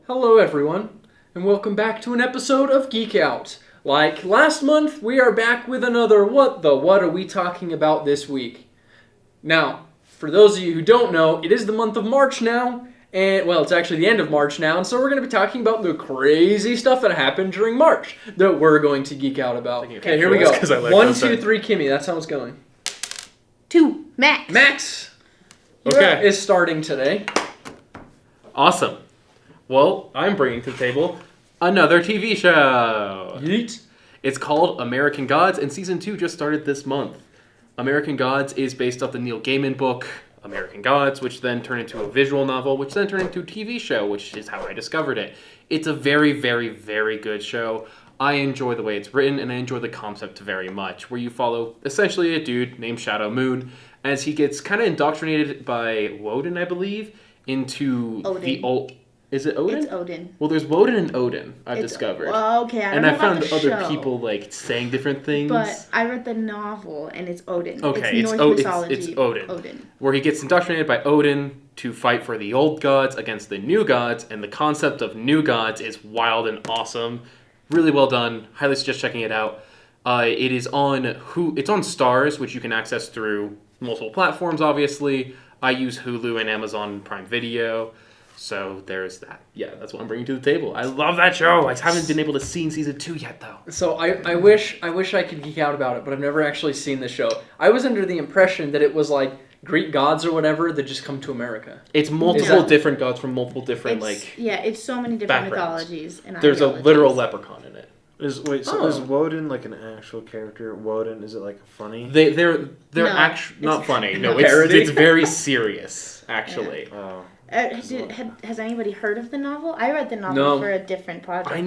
Hello everyone, and welcome back to an episode of Geek Out. Like last month, we are back with another What are we talking about this week? Now, for those of you who don't know, it is the month of March now, and well, it's actually the end of March now, and so we're going to be talking about the crazy stuff that happened during March that we're going to geek out about. Okay, here we go. Like 1, 2, 3, Kimmy, that's how it's going. 2, Max. Max! Okay. Is starting today. Awesome. Well, I'm bringing to the table another TV show. Yeet. It's called American Gods, and season 2 just started this month. American Gods is based off the Neil Gaiman book, American Gods, which then turned into a visual novel, which then turned into a TV show, which is how I discovered it. It's a very, very, very good show. I enjoy the way it's written, and I enjoy the concept very much, where you follow essentially a dude named Shadow Moon as he gets kind of indoctrinated by Woden, I believe, into Odin. the old... Is it Odin? It's Odin. Well, there's Woden and Odin, I've discovered. Well, okay, I don't and know I found about the other show, people like saying different things. But I read the novel, and it's Odin. Okay, it's Norse mythology. It's Odin. Where he gets indoctrinated by Odin to fight for the old gods against the new gods, and the concept of new gods is wild and awesome. Really well done. Highly suggest checking it out. It is on It's on Stars, which you can access through multiple platforms, obviously. I use Hulu and Amazon Prime Video. So there's that. Yeah, that's what I'm bringing to the table. I love that show. I haven't been able to see season 2 yet, though. So I wish I could geek out about it, but I've never actually seen the show. I was under the impression that it was like Greek gods or whatever that just come to America. It's multiple different gods from multiple different it's so many different backgrounds. mythologies and There's a ideologies. literal leprechaun in it. Is Woden like an actual character? Woden, is it like funny? They're No, actually not funny. No, parody. it's very serious, actually. Oh. Has anybody heard of the novel? I read the novel No. for a different project. I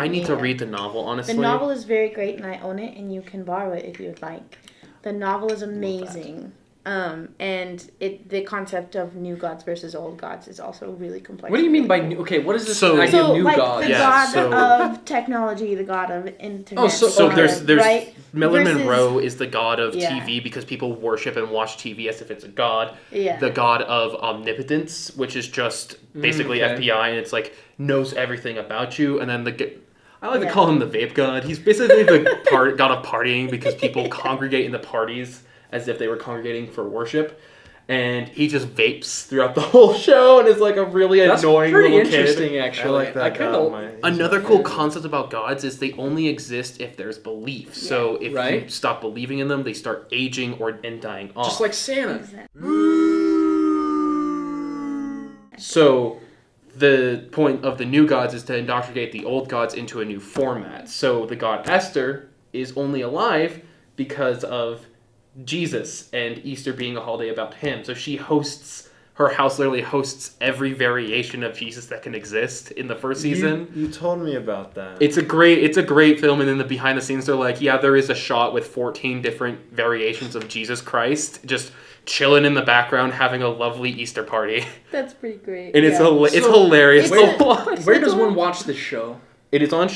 need to read the novel, honestly. The novel is very great, and I own it, and you can borrow it if you would like. The novel is amazing. And the concept of new gods versus old gods is also really complex. What do you mean by new? Okay, what is this So- idea So, of new like, gods? the Yeah, god of technology, the god of internet. Oh, so there's right? Marilyn Versus- Monroe is the god of Yeah. TV because people worship and watch TV as if it's a god. Yeah. The god of omnipotence, which is just basically okay. FBI, and it's like knows everything about you. And then I like to Yeah. call him the vape god. He's basically the god of partying because people congregate in the parties as if they were congregating for worship. And he just vapes throughout the whole show, and is like a really That's annoying pretty little interesting, kid. actually. I like that. kind of. Another cool concept about gods is they only exist if there's belief. So if you Right. stop believing in them, they start aging and dying off. Just like Santa. So the point of the new gods is to indoctrinate the old gods into a new format. So the god Esther is only alive because of Jesus and Easter being a holiday about him. So her house literally hosts every variation of Jesus that can exist in the first season. You told me about that. It's a great film, and then the behind the scenes they're like, yeah, there is a shot with 14 different variations of Jesus Christ just chilling in the background having a lovely Easter party. That's pretty great. And it's So, hilarious. it's Where does one watch this show? It is on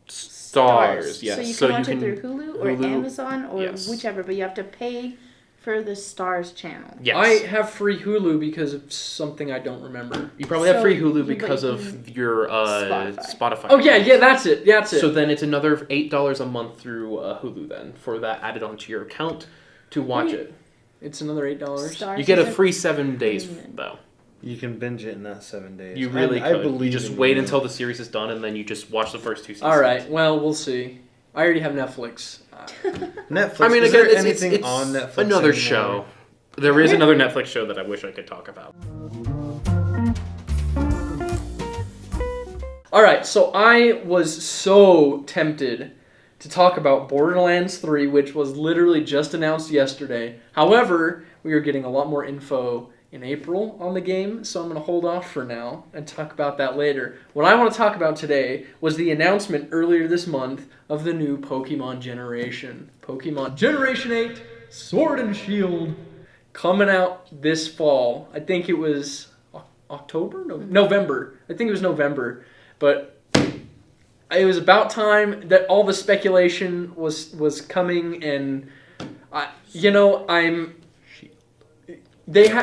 Stars. Yes. So you can watch it through Hulu or Hulu. Amazon or Yes. whichever, but you have to pay for the Stars channel. Yes. I have free Hulu because of something I don't remember. You probably have So free Hulu you- because but of your Spotify. Oh yeah, that's it. That's it. So then it's another $8 a month through Hulu then for that added onto your account to watch it. It's another $8. Stars You get a is free 7 days premium. though. You can binge it in that 7 days. You really I could. believe You just in wait you. until the series is done and then you just watch the first 2 seasons. All right. Well, we'll see. I already have Netflix. Netflix. I mean, is again, there it's anything on Netflix another anymore? show. There is another Netflix show that I wish I could talk about. All right. So I was so tempted to talk about Borderlands 3, which was literally just announced yesterday. However, we are getting a lot more info in April on the game, so I'm going to hold off for now and talk about that later. What I want to talk about today was the announcement earlier this month of the new Pokemon generation. Pokemon Generation 8 Sword and Shield coming out this fall. I think it was October? No, November. I think it was November. But it was about time that all the speculation was coming, and I'm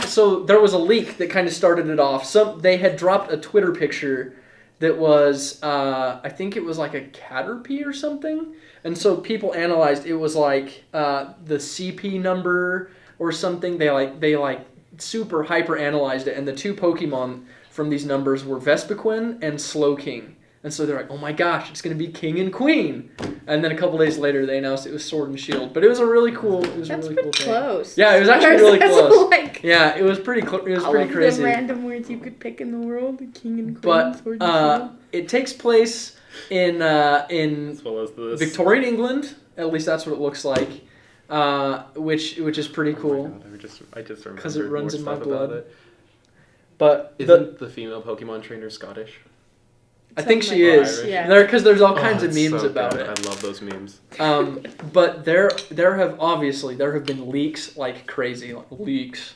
So there was a leak that kind of started it off. They had dropped a Twitter picture that was I think it was like a Caterpie or something, and so people analyzed it was like the CP number or something. They super hyper analyzed it, and the two Pokemon from these numbers were Vespiquen and Slowking. And so they're like, oh my gosh, it's going to be King and Queen. And then a couple days later, they announced it was Sword and Shield. But it was a really cool, That's really pretty cool thing. close. Yeah, it was actually really That's close. Like, Yeah, it was pretty it was all pretty of crazy. the random words you could pick in the world, the King and Queen, But Sword and Shield. it takes place in As well as this. Victorian England. At least that's what it looks like. Which is pretty cool. Oh my God, I just remembered 'Cause it runs more in my stuff blood. about it. But Isn't the female Pokemon trainer Scottish? I think Something she like is. Irish. Yeah. Because there's all kinds Oh, of it's memes so about good. it. I love those memes. But there have been leaks like crazy, like leaks,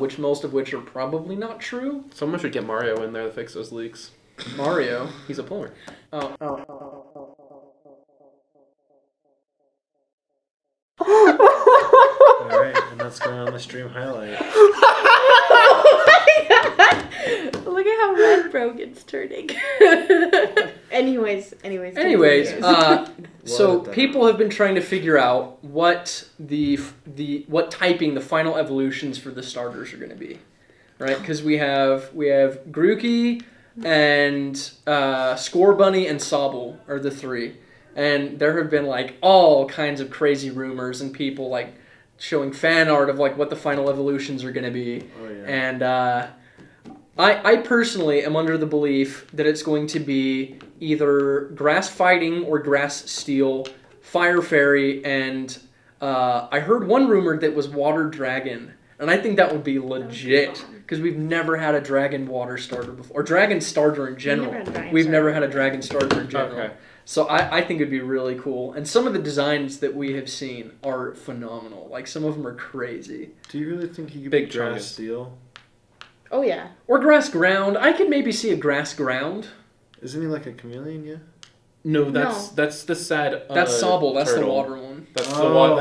which most of which are probably not true. Someone should get Mario in there to fix those leaks. Mario. He's a plumber. Oh. All right, and that's going on the stream highlight. Look at how red Brogan's turning. Anyways. So What the- people have been trying to figure out what what typing the final evolutions for the starters are going to be, right? Because we have Grookey and Scorbunny and Sobble are the three, and there have been like all kinds of crazy rumors and people like showing fan art of like what the final evolutions are going to be. Oh yeah. And I personally am under the belief that it's going to be either Grass Fighting or Grass Steel, Fire Fairy, and I heard one rumor that was Water Dragon. And I think that would be legit because we've never had a Dragon Water starter before, or Dragon starter in general. We've never had a Dragon starter in general. Okay. So I think it'd be really cool. And some of the designs that we have seen are phenomenal. Like some of them are crazy. Do you really think he could Big be Grass Chungus. Steel? Oh yeah. Or Grass Ground. I could maybe see a Grass Ground. Isn't he like a chameleon? Yeah. No, that's the sad. That's Sobble. That's turtle. the water one. That's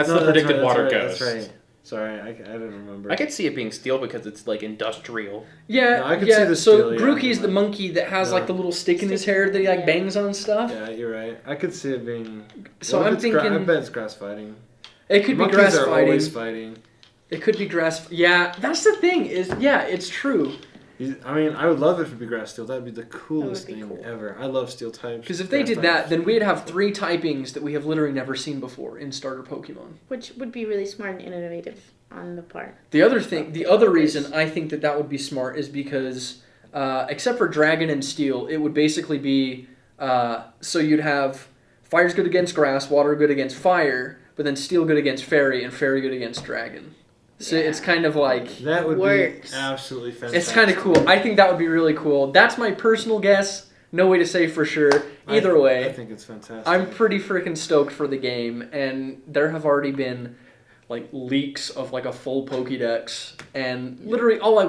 the predicted right, water right, ghost. That's right. Sorry, I didn't remember. I could see it being steel because it's like industrial. Yeah, No, I could yeah. see the So steel, yeah. Grookey's the monkey that has No. like the little stick in his hair that he like Yeah. bangs on stuff. Yeah, you're right. I could see it being. So What if I'm it's thinking I bet it's grass fighting. it could be Monkeys grass are fighting. always fighting. It could be grass. Yeah, that's the thing. It's true. I mean, I would love it if it be grass steel. That'd be the coolest be thing cool. ever. I love steel types. Because if they grass did that, types. then we'd have 3 typings that we have literally never seen before in starter Pokemon. Which would be really smart and innovative on the part. The other reason I think that would be smart is because, except for Dragon and Steel, it would basically be so you'd have Fire's good against Grass, Water good against Fire, but then Steel good against Fairy, and Fairy good against Dragon. So Yeah. it's kind of like that would Works. be absolutely fantastic. it's kind of cool. I think that would be really cool. That's my personal guess. No way to say for sure. Either I way, think it's fantastic. I'm pretty freaking stoked for the game, and there have already been like leaks of like a full Pokédex, and literally all I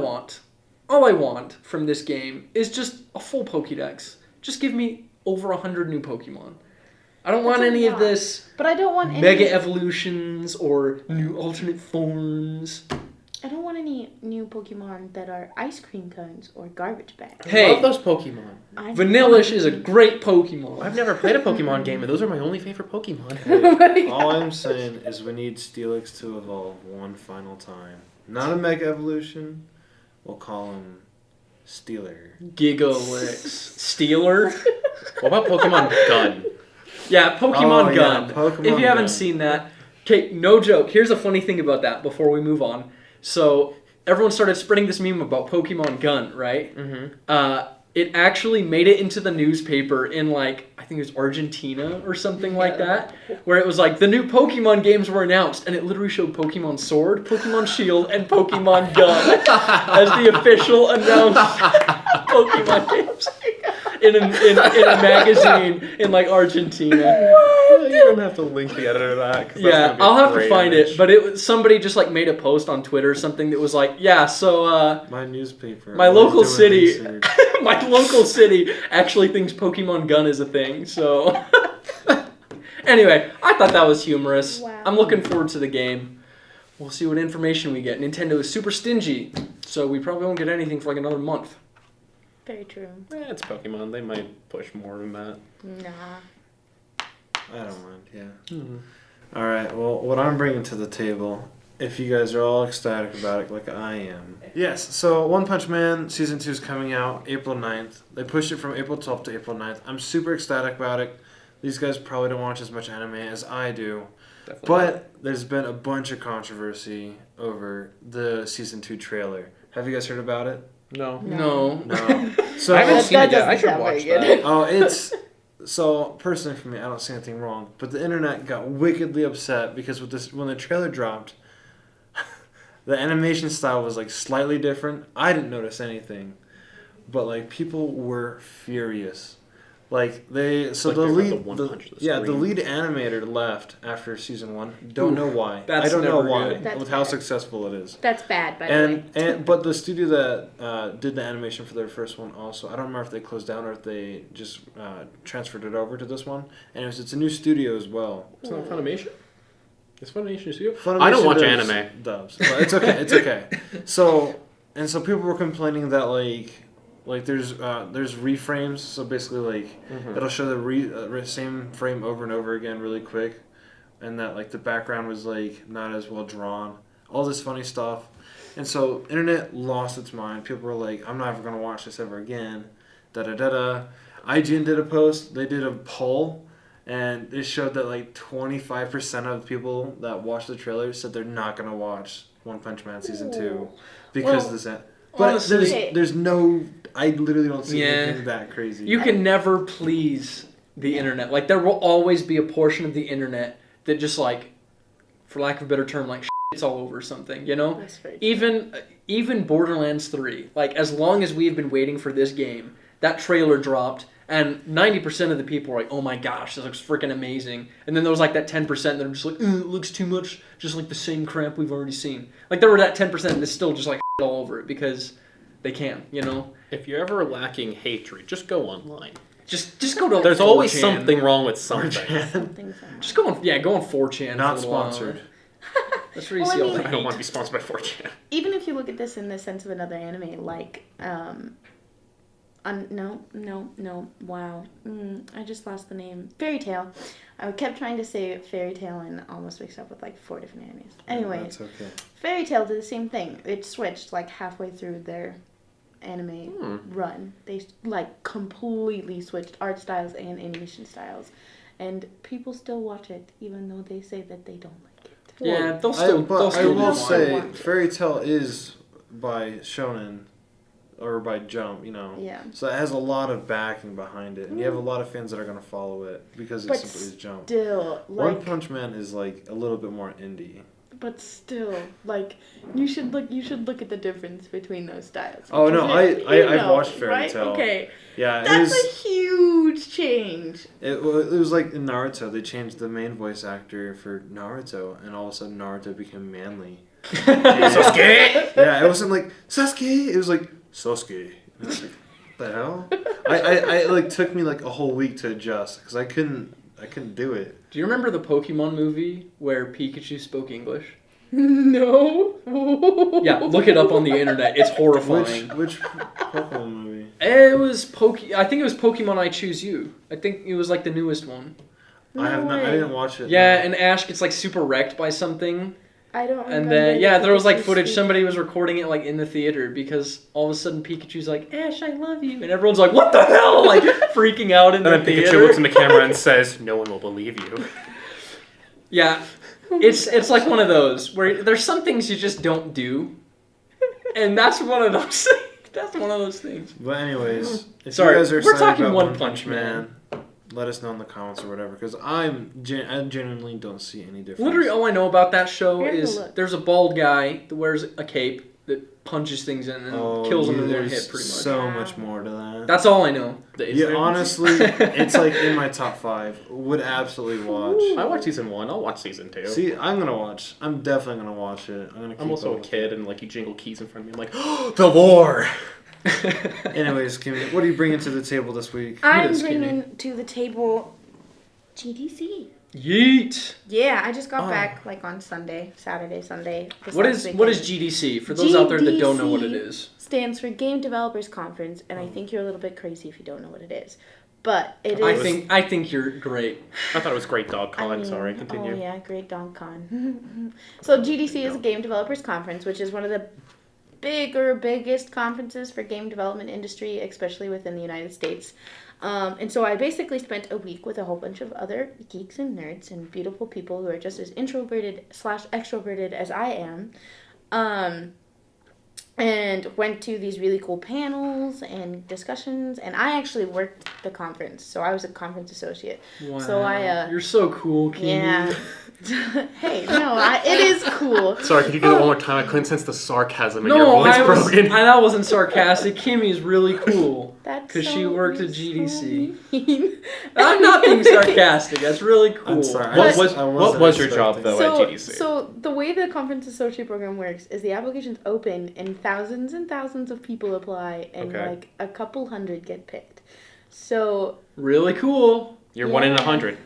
want from this game is just a full Pokédex. Just give me over 100 new Pokemon. I don't want That's a any of lot. this But I don't want any. mega evolutions or new alternate forms. I don't want any new Pokemon that are ice cream cones or garbage bags. I Hey. love those Pokemon. Vanillish is a great Pokemon. I've never played a Pokemon game, and those are my only favorite Pokemon. Hey, all I'm saying is we need Steelix to evolve one final time. Not a mega evolution. We'll call him Steeler. Gigalix. Steeler. What about Pokemon Gun? Yeah, Pokemon Oh, yeah, Gun. Pokemon If you haven't Gun. seen that, okay, no joke. Here's a funny thing about that before we move on. So everyone started spreading this meme about Pokemon Gun, right? Mm-hmm. It actually made it into the newspaper in like I think it was Argentina or something like that, where it was like the new Pokemon games were announced, and it literally showed Pokemon Sword, Pokemon Shield, and Pokemon Gun as the official announced Pokemon games in a magazine in like Argentina. You're gonna have to link the editor to that. 'cause that's Yeah, gonna be a I'll have to great find image. it. But it was somebody just like made a post on Twitter or something that was like, yeah, so My newspaper. my was local doing city, research. my local city actually thinks Pokemon Gun is a thing. So anyway, I thought that was humorous. Wow. I'm looking forward to the game. we'll see what information we get. Nintendo is super stingy, so we probably won't get anything for like another month. Very true. It's Pokemon. They might push more than that. Nah. I don't mind. Yeah. Mm-hmm. All right. Well, what I'm bringing to the table, if you guys are all ecstatic about it, like I am. Yes. So One Punch Man season 2 is coming out April 9th. They pushed it from April 12th to April 9th. I'm super ecstatic about it. These guys probably don't watch as much anime as I do. Definitely. But there's been a bunch of controversy over the season 2 trailer. Have you guys heard about it? No. No. No. So I haven't That- seen it that yet. I doesn't should sound watch very that. good. Oh, it's so personally for me, I don't see anything wrong. But the internet got wickedly upset because with this, when the trailer dropped, the animation style was like slightly different. I didn't notice anything, but like people were furious. Like they, so Like the they were lead, the one punch of the yeah, the screen. lead animator left after season 1. Don't know why. that's I don't know never why. good. That's With how bad. successful it is. That's bad, by the way. And but the studio that did the animation for their first one also, I don't remember if they closed down or if they just transferred it over to this one. And it's a new studio as well. It's not Funimation? It's Funimation Studio? Funimation I don't watch does anime. dubs, but it's okay. It's okay. So people were complaining that like there's reframes. So basically like it'll show the same frame over and over again really quick, and that like the background was like not as well drawn. All this funny stuff, and so internet lost its mind. People were like, "I'm not ever gonna watch this ever again." Da da da da. IGN did a post. They did a poll. And it showed that like 25% of people that watched the trailer said they're not gonna watch One Punch Man season 2 because of this. But honestly- there's no. I literally don't see Yeah. anything that crazy. You can never please the internet. Like there will always be a portion of the internet that just like, for lack of a better term, like shits all over something. You know, That's very true. even Borderlands 3. Like as long as we've been waiting for this game, that trailer dropped. And 90% of the people were like, oh my gosh, this looks freaking amazing. And then there was like that 10% that are just like, it looks too much, just like the same crap we've already seen. Like there were that 10% that's still just like all over it because they can, you know? If you're ever lacking hatred, just go online. Just go to There's always 4chan. something wrong with something. Something's wrong. Just go on 4chan. Not for a little while. sponsored. That's where you Well, see I all mean- the I don't want to hate. be sponsored by 4chan. Even if you look at this in the sense of another anime, like, no, wow. I just lost the name. Fairy Tail. I kept trying to say Fairy Tail and almost mixed up with like 4 different animes. Anyways, That's okay. Fairy Tail did the same thing. It switched like halfway through their anime run. They like completely switched art styles and animation styles. And people still watch it even though they say that they don't like it. Yeah, they'll I still will watch say, it. Fairy Tail is by Shonen or by Jump, you know. Yeah. So it has a lot of backing behind it, and you have a lot of fans that are gonna follow it because it But simply is Jump. Still, One like, Punch Man is like a little bit more indie. but still, like, you should look at the difference between those styles. Oh, no, Because I've watched Fairy right? Tail. Okay, Yeah, that's a huge change. it was like in Naruto. They changed the main voice actor for Naruto, and all of a sudden Naruto became manly. Sasuke! Yeah, it wasn't like Sasuke. It was like Sasuke. And I was like, what the hell? I like took me like a whole week to adjust because I couldn't do it. Do you remember the Pokemon movie where Pikachu spoke English? No. Yeah, look it up on the internet. It's horrifying. Which Pokemon movie? It was I think it was Pokemon I Choose You. I think it was like the newest one. No I have not. I way. didn't watch it. Yeah, no. and Ash gets like super wrecked by something, I don't remember. and then the there was like Pikachu footage. speak. Somebody was recording it like in the theater because all of a sudden Pikachu's like, Ash, I love you, and everyone's like, what the hell, like freaking out in And the then theater. Pikachu looks in the camera and says, no one will believe you. Yeah, it's like one of those where there's some things you just don't do, and that's one of those. That's one of those things. But anyways, if Sorry, you guys are we're excited talking about One One Punch Punch Man, let us know in the comments or whatever. Because I genuinely don't see any difference. Literally, all I know about that show Here's is a look. there's a bald guy that wears a cape that punches things in and kills them in one there's hit, pretty much. So Wow. much more to that. That's all I know. Yeah, honestly, it's like in my top 5. Would absolutely watch. I watched season 1. I'll watch season 2. See, I'm gonna watch. I'm definitely gonna watch it. I'm gonna. Keep I'm also up a with kid, and like you jingle keys in front of me. I'm like, oh, the war! it. Anyways, Kimmy, what are you bringing to the table this week? I'm is bringing to the table GDC. Yeet. Yeah, I just got Oh. back like on Saturday, Sunday. this What last is weekend. GDC for those out there that don't know what it GDC is? Stands for Game Developers Conference, and I think you're a little bit crazy if you don't know what it is. But it is. I think you're great. I thought it was Great Dog Con. I mean, Sorry, continue. Oh yeah, Great Dog Con. So GDC is a Game Developers Conference, which is one of the biggest conferences for game development industry, especially within the United States. And so I basically spent a week with a whole bunch of other geeks and nerds and beautiful people who are just as introverted/extroverted as I am. And went to these really cool panels and discussions, and I actually worked the conference, so I was a conference associate. Wow. So You're so cool, Kimi. Yeah. Hey, no, it is cool. Sorry, could you do that one more time? I couldn't sense the sarcasm in No, your voice, Brogan. that wasn't sarcastic. Kimmy's really cool. That's Because so, she worked at so GDC. mean. I'm not being sarcastic. That's really cool. I'm sorry. What I what wasn't was your job, expecting- though, at GDC? So the way the conference associate program works is the application's open and thousands of people apply and Okay. like a couple hundred get picked. So Really cool. You're 1 in Yeah. 100.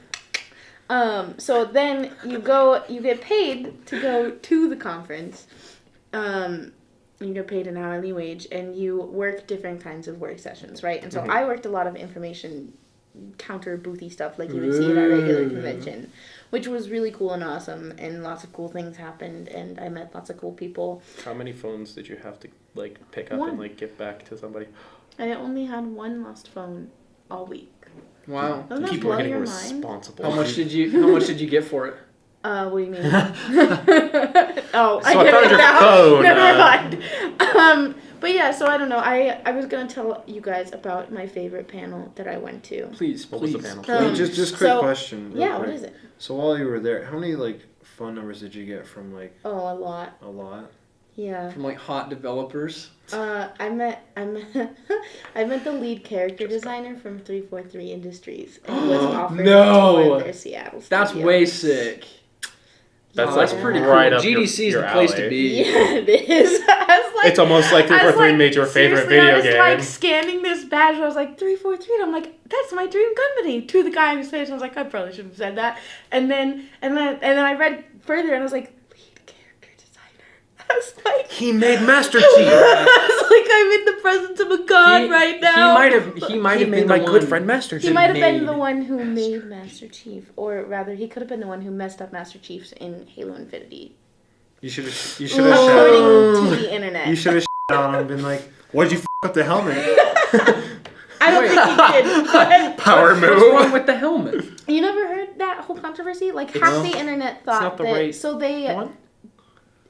so then you get paid to go to the conference. You get paid an hourly wage and you work different kinds of work sessions, right? And so Mhm. I worked a lot of information counter boothy stuff like you would see at a regular convention, which was really cool and awesome, and lots of cool things happened, and I met lots of cool people. How many phones did you have to like pick up One. and like give back to somebody? I only had one lost phone all week. Wow. Doesn't that People are blow getting your mind? responsible. How much did you get for it? What do you mean? Oh, So I get found it your now. phone, Never mind. But yeah, so I don't know. I was gonna tell you guys about my favorite panel that I went to. Please, What was please. the panel? Um, Wait, just quick so- question. real Yeah, what quick. is it? So while you were there, how many like phone numbers did you get from like Oh, a lot. a lot? Yeah. From like hot developers. I met I met the lead character designer from 343 Industries, and he was offered No! to tour their Seattle That's studio. way sick. That's Oh, like that's pretty right cool. up your- GDC is your the place alley. to be. Yeah, it is. I was like, It's almost like I was 343 made your favorite seriously, I video was game. like scanning this badge. I was like 343. And I'm like, that's my dream company. To the guy in his face, I was like, I probably shouldn't have said that. And then I read further, and I was like, lead character designer. I was like, He made Master Chief. I was like, I'm in the presence of a god right now. He might have been my the good one- friend Master He Chief. might have been made. the one who made Master Chief, or rather, he could have been the one who messed up Master Chiefs in Halo Infinity. You should have According to the internet. you should have on him and been like, why'd you f up the helmet? I don't think he did. But Power What's move. wrong with the helmet? you never heard that whole controversy? Like half No. the internet thought not the that. right So they. one?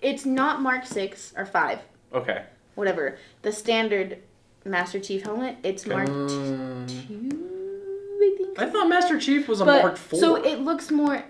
It's not Mark 6 or 5, Okay. whatever. The standard Master Chief helmet. It's Mark 2, I think. I thought Master Chief was a But Mark 4. so it looks more.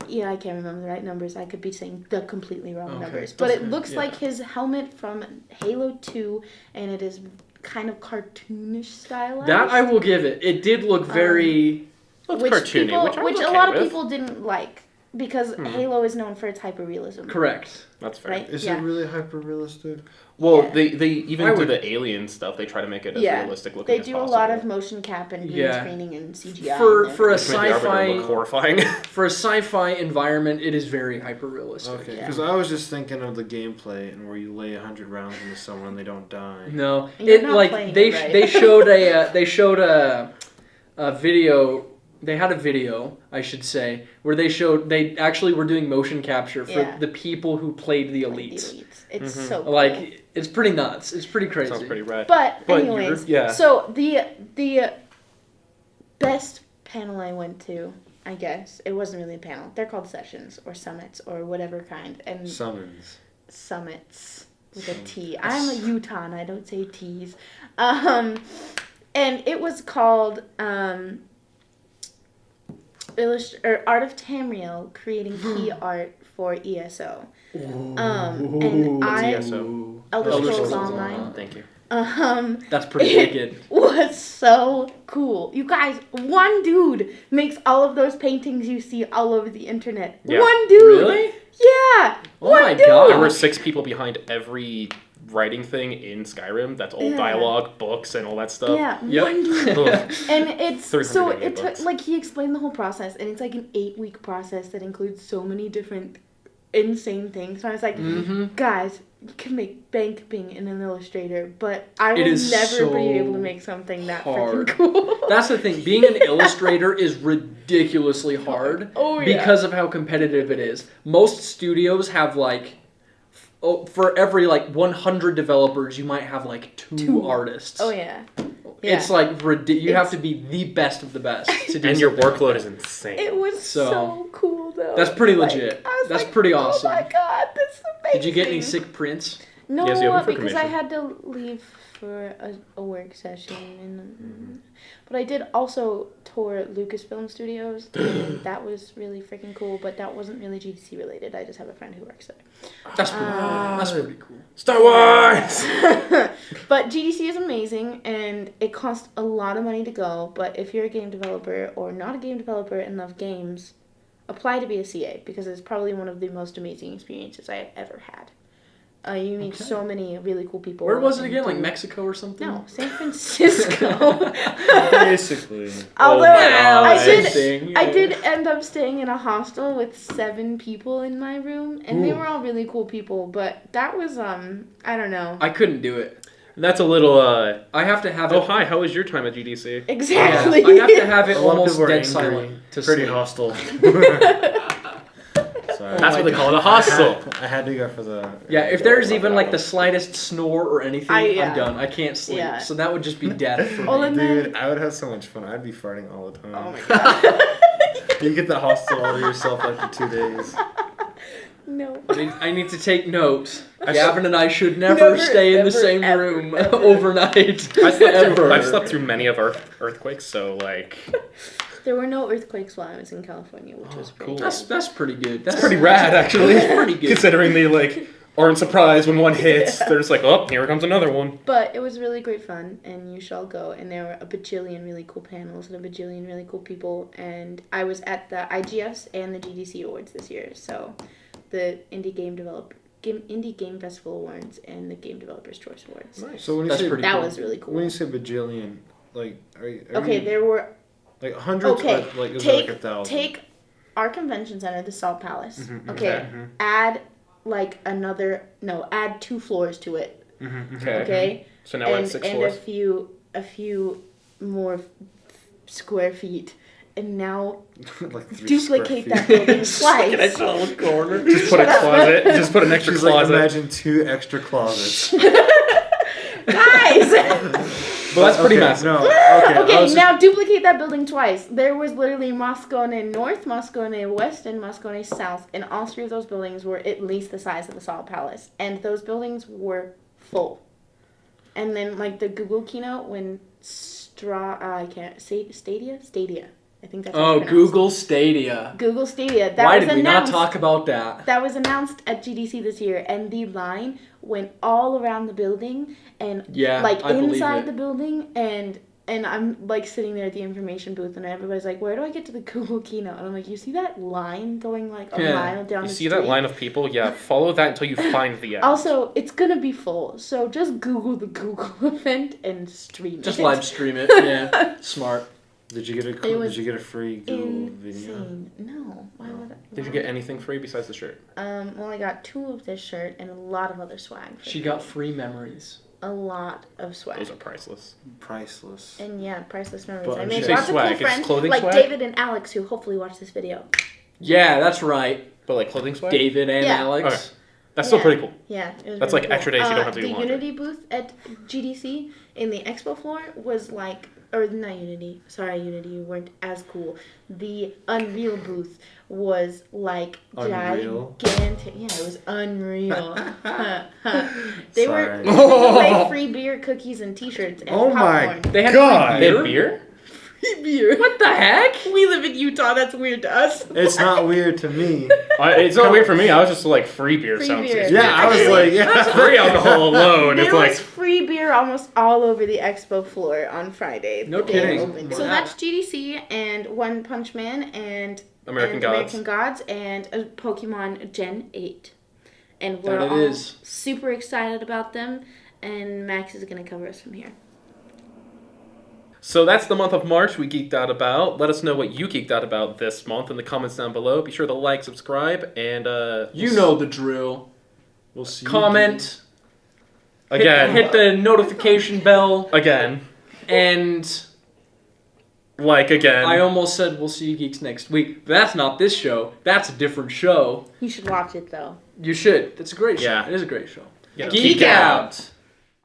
Yeah, I can't remember the right numbers. I could be saying the completely wrong Okay, numbers. But it okay, looks yeah. like his helmet from Halo 2, and it is kind of cartoonish stylized. That I will give it. It did look very. Looks which cartoony, people, which I was a okay lot of with. people didn't like because Halo is known for its hyperrealism. Correct. That's fair. Right? Is Yeah. it really hyper realistic? Well, Yeah. they even I do would- the alien stuff. They try to make it as Yeah. realistic looking They as do possible. a lot of motion cap and green Yeah. screening and CGI. For and for a Which made the Arbiter look sci-fi horrifying. for a sci-fi environment, it is very hyper realistic. Okay, Yeah. because I was just thinking of the gameplay and where you lay 100 rounds into someone and they don't die. No, You're it not like playing they it right. they showed a video. They had a video, I should say, where they actually were doing motion capture for Yeah. the people who played the like, the elites. elites. It's Mhm. so cool. Like it's pretty nuts. It's pretty crazy. Sounds pretty rad. But But anyways, you're- yeah. so the best panel I went to, I guess it wasn't really a panel. They're called sessions or summits or whatever kind, and Summons. summits with a T. I'm a Utah and I don't say T's. And it was called Art of Tamriel, creating key art for ESO. And What's I ESO? Elder Elder Scrolls Scrolls Online. Thank you. That's pretty It wicked. was so cool. You guys, one dude makes all of those paintings you see all over the internet. Yeah. One dude. Really? Yeah. Oh one my dude. God. There were 6 people behind every writing thing in Skyrim. That's old Yeah. dialogue, books, and all that stuff. Yeah, Yep. wonderful. Ugh. And it's so 388 it took books. like he explained the whole process, and it's like an 8-week process that includes so many different insane things. So I was like, Mm-hmm. guys, you can make bank being an illustrator, but I It will is never so be able to make something that hard. freaking cool. That's the thing. Being an illustrator is ridiculously hard Oh yeah. because of how competitive it is. Most studios have like, for every like 100 developers, you might have like two artists. Oh yeah. It's like you have It's- to be the best of the best to do And your something like workload that. is insane. It was So, so cool though. that's pretty Like, legit. I was That's like, pretty awesome. Oh my god, that's amazing. Did you get any sick prints? No, Yes, you have because I information. had to leave for a work session, but I did also tour Lucasfilm Studios, and that was really freaking cool. But that wasn't really GDC related. I just have a friend who works there. That's pretty cool. That's pretty cool. Star Wars! But GDC is amazing, and it costs a lot of money to go. But if you're a game developer or not a game developer and love games, apply to be a CA because it's probably one of the most amazing experiences I have ever had. You meet Okay. so many really cool people. Where was it and again? Like do- Mexico or something? No, San Francisco. Basically. Although God. I did, Thing. I did end up staying in a hostel with 7 people in my room, and they Ooh. were all really cool people. But that was I don't know. I couldn't do it. That's a little, I have to have oh it. hi, how was your time at GDC? Exactly. Yeah, I have to have it A lot of almost people are dead angry. silent to Pretty sleep. hostile. Sorry. That's my what they call it, a hostel. I had to go for the. Yeah, if there's even like the slightest snore or anything, Yeah. I'm done. I can't sleep. Yeah. So that would just be death for Oh, me. and Dude, I would have so much fun. I'd be farting all the time. Oh my god. You get the hostel all to yourself after 2 days. No. I need to take notes. I Gavin and I should never, Never, stay in the ever, same ever, room ever. overnight. I've slept through many of earthquakes, so like There were no earthquakes while I was in California, which was pretty cool. cool. That's pretty good. it's pretty rad actually. That's pretty good. Considering they like aren't surprised when one hits, they're just like, oh, here comes another one. But it was really great fun, and you shall go. And there were a bajillion really cool panels and a bajillion really cool people. And I was at the IGFs and the GDC Awards this year, so the Indie Game Festival Awards and the Game Developers Choice Awards. Nice. So when you That's say pretty That cool. was really cool. when you say bajillion, like are you Okay, there were like hundreds? Okay, Or, like is take it like 1,000? take our convention center, the Salt Palace. Mhm, Okay, mhm. add like add 2 floors to it. Okay. Okay, So now we're at 6 floors. a few more square feet, and now Like 3 duplicate square that feet. building twice. little corner. Just put a closet. Just put an extra She's like, closet. imagine 2 extra closets. Guys. But that's pretty Okay, massive. No, okay. I Okay, was now duplicate that building twice. There was literally Moscone North, Moscone West, and Moscone South, and all 3 of those buildings were at least the size of the Salt Palace, and those buildings were full. And then like the Google keynote when Stadia. I think that's how Oh, it's pronounced. Google Stadia. Google Stadia. That Why was did we not announced. talk about that? That was announced at GDC this year, and the line went all around the building and Yeah, like I believe inside it. the building, and I'm like sitting there at the information booth, and everybody's like, "Where do I get to the Google keynote?" And I'm like, "You see that line going like a Yeah. mile down You the see street?" that line of people? Yeah, follow that until you find the end. Also, it's gonna be full, so just Google the Google event and stream Just it. live stream it. Yeah, smart. Did you get It a was Did you get a free Google video? Insane. No. Why would I? Did you get anything free besides the shirt? Well, I got 2 of this shirt and a lot of other swag. for She free. got free memories. a lot of swag. Those are priceless. Priceless. And yeah, priceless memories. But I you made say lots of swag, cool it's friends, clothing like swag? David and Alex, who hopefully watch this video. Yeah, that's right. But like clothing swag? David and Yeah. Alex. Okay. That's still Yeah. pretty cool. Yeah, it was That's really like cool. extra days you don't have to do The laundry. Unity booth at GDC in the expo floor was like, or not Unity. Sorry, Unity, you weren't as cool. The Unreal booth was like Unreal? gigantic. Yeah, it was unreal. They were Sorry. giving away free beer, cookies, and T-shirts and Oh my popcorn. They had God. free They beer? have beer? Free beer. What the heck? We live in Utah. That's weird to us. It's not weird to me. It's not weird for me. I was just like, free beer Free sounds beer. Yeah, I was like, yeah. That's free alcohol alone. There It's was like, free beer almost all over the expo floor on Friday. No the day it kidding. opened. So Wow. that's GDC and One Punch Man and American and Gods. American Gods and Pokemon Gen 8. and we're That it all is. super excited about them. And Max is going to cover us from here. So that's the month of March we geeked out about. Let us know what you geeked out about this month in the comments down below. Be sure to like, subscribe, and You know the drill. We'll see. Comment. again, Hit the notification bell. again, And like again. I almost said we'll see you geeks next week. But that's not this show. That's a different show. You should watch it, though. You should. It's a great show. Yeah. It is a great show. Yeah. Geek out.